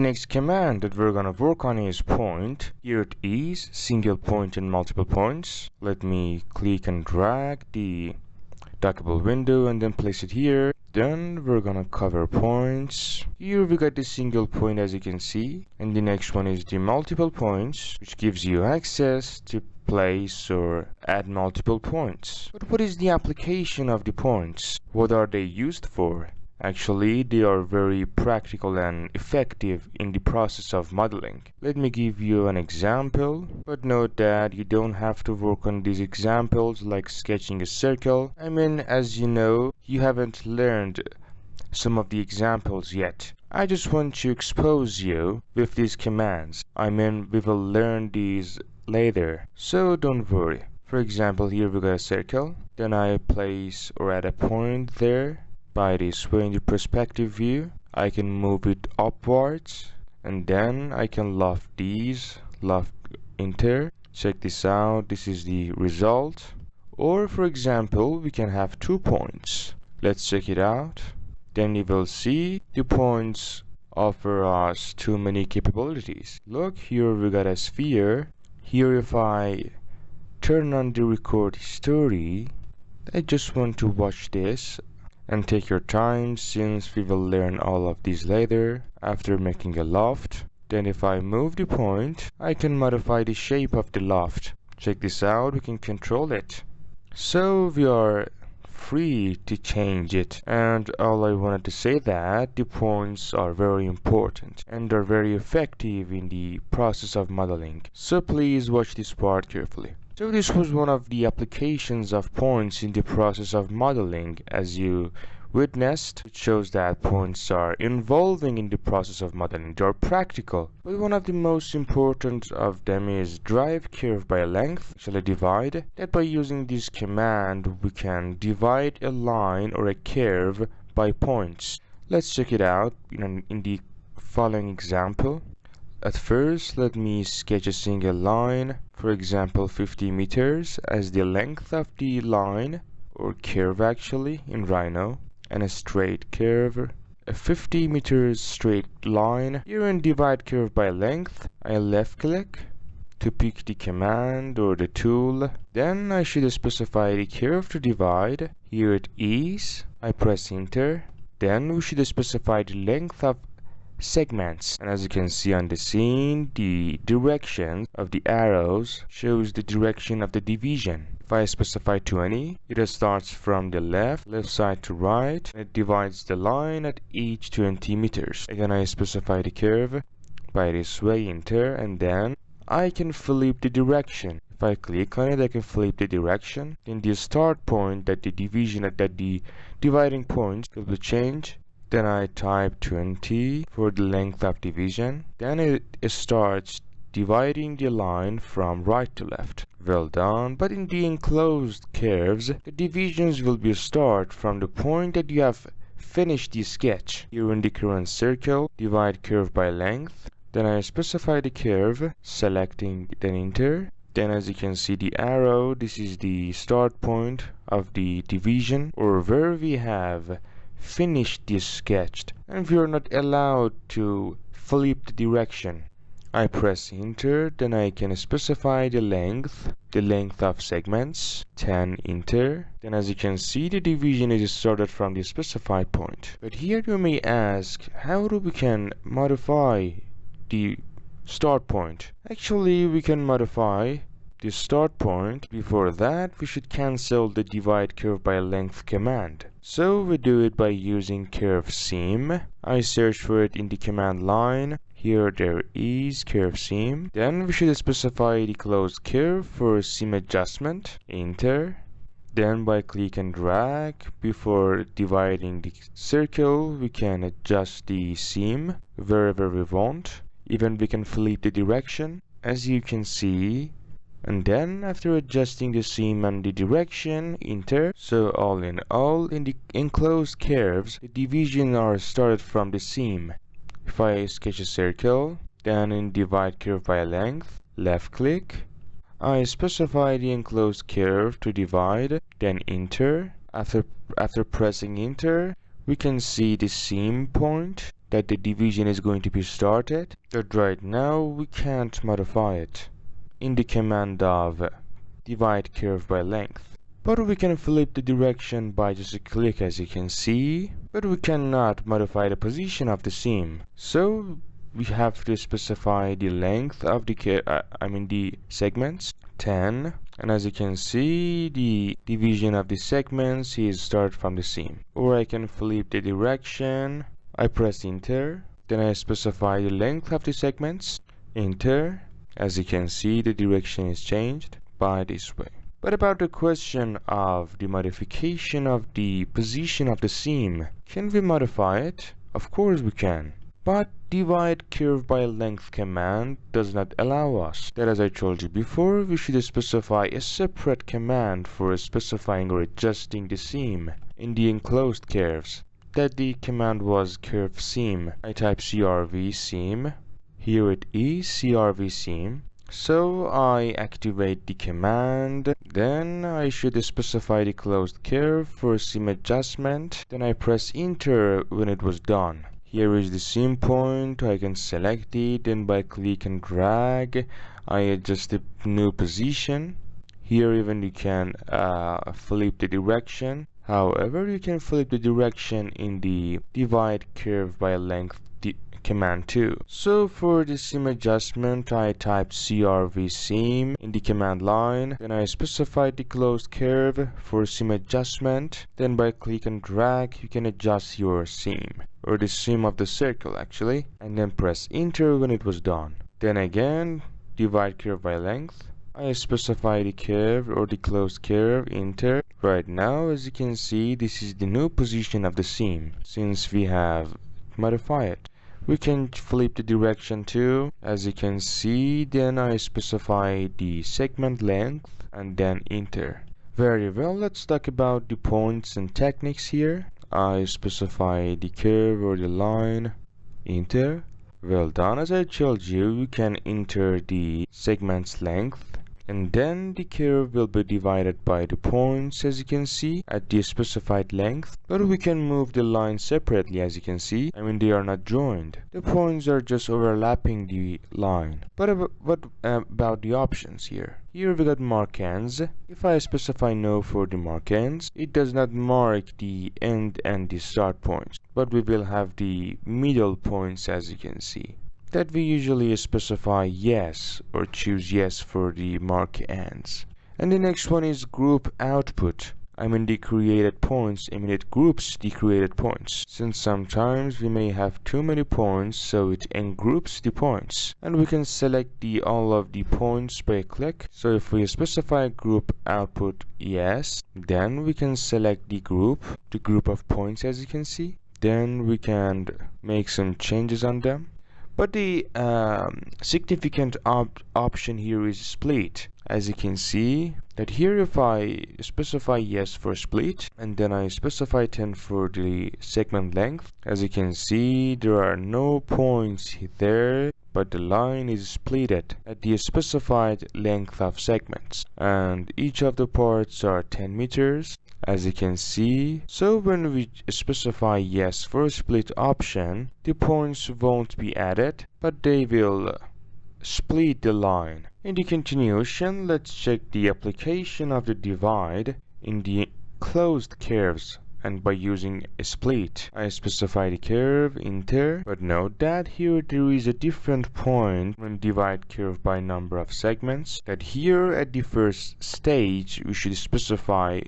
next command that we're gonna work on is point. Here it is, single point and multiple points. Let me click and drag the dockable window and then place it here. Then we're gonna cover points. Here we got the single point, as you can see, and the next one is the multiple points, which gives you access to place or add multiple points. But what is the application of the points? What are they used for? Actually, they are very practical and effective in the process of modeling. Let me give you an example, but note that you don't have to work on these examples like sketching a circle. I mean, as you know, you haven't learned some of the examples yet. I just want to expose you with these commands. I mean, we will learn these later, so don't worry. For example, here we got a circle, then I place or add a point there. By this way, in the perspective view, I can move it upwards, and then I can loft these, loft enter. Check this out, this is the result. Or for example, we can have 2 points. Let's check it out. Then you will see the points offer us too many capabilities. Look, here we got a sphere. Here if I turn on the record history, I just want to watch this. And take your time, since we will learn all of these later after making a loft. Then if I move the point, I can modify the shape of the loft. Check this out, we can control it. So we are free to change it. And all I wanted to say that the points are very important and are very effective in the process of modeling. So please watch this part carefully. So this was one of the applications of points in the process of modeling. As you witnessed, it shows that points are involving in the process of modeling. They are practical. But one of the most important of them is drive curve by length. Shall I divide? That by using this command, we can divide a line or a curve by points. Let's check it out in the following example. At first, let me sketch a single line, for example 50 meters as the length of the line, or curve actually, in Rhino, and a straight curve, a 50 meters straight line. Here in divide curve by length, I left click to pick the command or the tool. Then I should specify the curve to divide. Here it is, I press enter. Then we should specify the length of segments, and as you can see on the scene, the direction of the arrows shows the direction of the division. If I specify 20, it starts from the left side to right, and it divides the line at each 20 meters. Again, I specify the curve by this way, enter, and then I can flip the direction. If I click on it, I can flip the direction. Then the start point, that the division, that the dividing point will be changed. Then I type 20 for the length of division. Then it starts dividing the line from right to left. Well done. But in the enclosed curves, the divisions will be start from the point that you have finished the sketch. Here in the current circle, divide curve by length. Then I specify the curve, selecting then enter. Then as you can see the arrow, this is the start point of the division, or where we have finished this sketch, and we are not allowed to flip the direction. I press enter, then I can specify the length of segments, 10, enter. Then as you can see, the division is started from the specified point. But here you may ask, how do we can modify the start point? Actually, we can modify the start point. Before that, we should cancel the divide curve by length command. So we do it by using curve seam. I search for it in the command line. Here there is curve seam. Then we should specify the closed curve for seam adjustment. Enter. Then by click and drag, before dividing the circle, we can adjust the seam wherever we want. Even we can flip the direction, as you can see. And then after adjusting the seam and the direction, enter. So all in all, in the enclosed curves, the divisions are started from the seam. If I sketch a circle, then in divide curve by length, left click, I specify the enclosed curve to divide, then enter. After pressing enter, we can see the seam point that the division is going to be started, but right now we can't modify it in the command of divide curve by length. But we can flip the direction by just a click, as you can see, but we cannot modify the position of the seam. So we have to specify the length of the segments, 10, and as you can see, the division of the segments is start from the seam. Or I can flip the direction, I press enter, then I specify the length of the segments, enter. As you can see, the direction is changed by this way. But about the question of the modification of the position of the seam, can we modify it? Of course we can. But divide curve by length command does not allow us. That, as I told you before, we should specify a separate command for specifying or adjusting the seam in the enclosed curves. That the command was curve seam. I type crv seam. Here it is crv seam. So I activate the command, then I should specify the closed curve for seam adjustment, then I press enter when it was done. Here is the seam point, I can select it, and by click and drag I adjust the new position. Here even you can flip the direction. However, you can flip the direction in the divide curve by length command too. So for the seam adjustment, I type crv seam in the command line, then I specify the closed curve for seam adjustment, then by click and drag you can adjust your seam, or the seam of the circle actually, and then press enter when it was done. Then again, divide curve by length, I specify the curve or the closed curve, enter. Right now, as you can see, this is the new position of the seam since we have modified it. We can flip the direction too, as you can see, then I specify the segment length and then enter. Very well, let's talk about the points and techniques here. I specify the curve or the line, enter. Well done. As I told you, you can enter the segment's length, and then the curve will be divided by the points, as you can see, at the specified length. But we can move the lines separately, as you can see. They are not joined. The points are just overlapping the line. But what about the options here? Here we got mark ends. If I specify no for the mark ends, it does not mark the end and the start points, but we will have the middle points, as you can see. That we usually specify yes or choose yes for the mark ends. And the next one is group output. The created points, it groups the created points. Since sometimes we may have too many points, so it ungroups the points. And we can select all of the points by a click. So if we specify group output yes, then we can select the group of points, as you can see. Then we can make some changes on them. But the significant option here is split. As you can see, that here if I specify yes for split, and then I specify 10 for the segment length, as you can see, there are no points there, but the line is splitted at the specified length of segments, and each of the parts are 10 meters. As you can see, so when we specify yes for a split option, the points won't be added, but they will split the line. In the continuation, let's check the application of the divide in the closed curves, and by using a split. I specify the curve, enter, but note that here there is a different point when divide curve by number of segments, that here at the first stage we should specify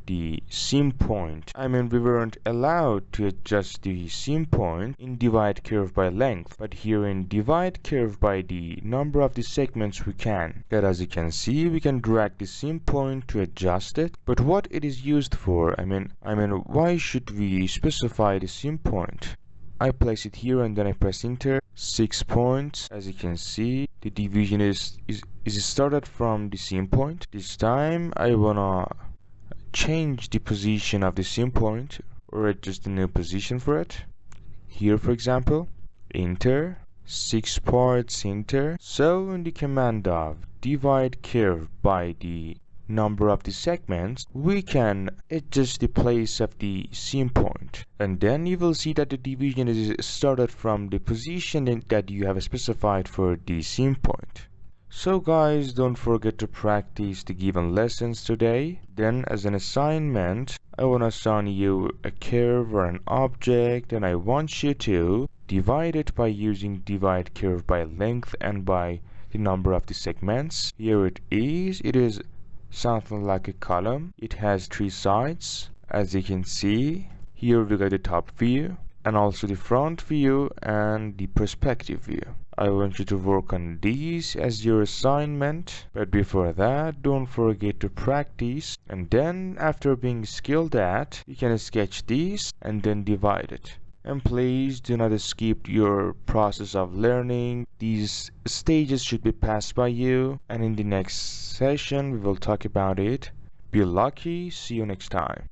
the seam point. We weren't allowed to adjust the seam point in divide curve by length, but here in divide curve by the number of the segments we can. That, as you can see, we can drag the seam point to adjust it. But what it is used for, why should we specify the seam point? I place it here and then I press enter. 6 points. As you can see, the division is started from the seam point. This time I wanna change the position of the seam point or adjust a new position for it. Here, for example, enter, 6 parts, enter. So in the command of divide curve by the number of the segments, we can adjust the place of the seam point, and then you will see that the division is started from the position that you have specified for the seam point. So guys, don't forget to practice the given lessons today. Then as an assignment, I want to assign you a curve or an object, and I want you to divide it by using divide curve by length and by the number of the segments. Here it is something like a column. It has 3 sides, as you can see. Here we got the top view and also the front view and the perspective view. I want you to work on these as your assignment, but before that, don't forget to practice, and then after being skilled at, you can sketch these and then divide it. And please do not skip your process of learning. These stages should be passed by you, and in the next session we will talk about it. Be lucky, see you next time.